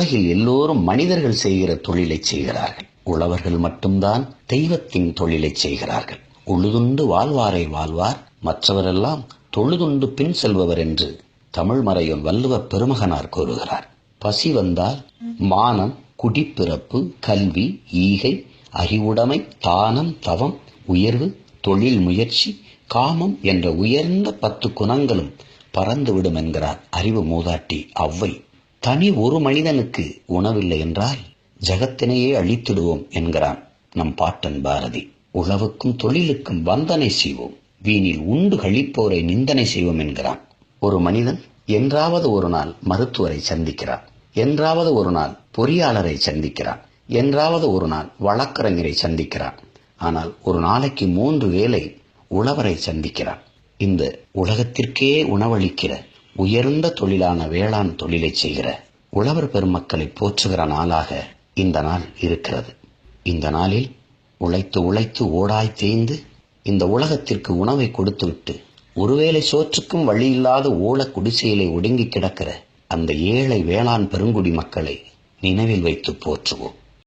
உலகில் எல்லோரும் மனிதர்கள் செய்கிற தொழிலை செய்கிறார்கள். உழவர்கள் மட்டும்தான் தெய்வத்தின் தொழிலை செய்கிறார்கள். உழுதுண்டு வாழ்வாரை வாழ்வார், மற்றவரெல்லாம் தொழுதுண்டு பின் செல்பவர் என்று தமிழ் மறையோன் வள்ளுவ பெருமகனார் கூறுகிறார். பசி வந்தால் மானம், குடிப்பிறப்பு, கல்வி, ஈகை, அறிவுடைமை, தானம், தவம், உயர்வு, தொழில் முயற்சி, காமம் என்ற உயர்ந்த 10 குணங்களும் பறந்துவிடும் என்கிறார் அறிவு மூதாட்டி ஔவை. தனி ஒரு மனிதனுக்கு உணவில்லை என்றால் ஜகத்தினையே அழித்திடுவோம் என்கிறான் நம் பாட்டன் பாரதி. உழவுக்கும் தொழிலுக்கும் வந்தனை செய்வோம், வீணில் உண்டு கழிப்போரை நிந்தனை செய்வோம் என்கிறான். ஒரு மனிதன் என்றாவது ஒரு நாள் மருத்துவரை சந்திக்கிறான், என்றாவது ஒரு நாள் பொறியாளரை சந்திக்கிறான், என்றாவது ஒரு நாள் வழக்கறிஞரை சந்திக்கிறான். ஆனால் ஒரு நாளைக்கு 3 வேளை உழவரை சந்திக்கிறான். இந்த உலகத்திற்கே உணவளிக்கிற உயர்ந்த தொழிலான வேளாண் தொழிலை செய்கிற உழவர் பெருமக்களை போற்றுகிற நாளாக இந்த நாள் இருக்கிறது. இந்த நாளில் உழைத்து உழைத்து ஓடாய் தேய்ந்து இந்த உலகத்திற்கு உணவை கொடுத்துவிட்டு ஒருவேளை சோற்றுக்கும் வழியில்லாத ஓல குடிசையிலே ஒடுங்கி கிடக்கிற அந்த ஏழை வேளாண் பெருங்குடி மக்களை நினைவில் வைத்து போற்றுவோம்.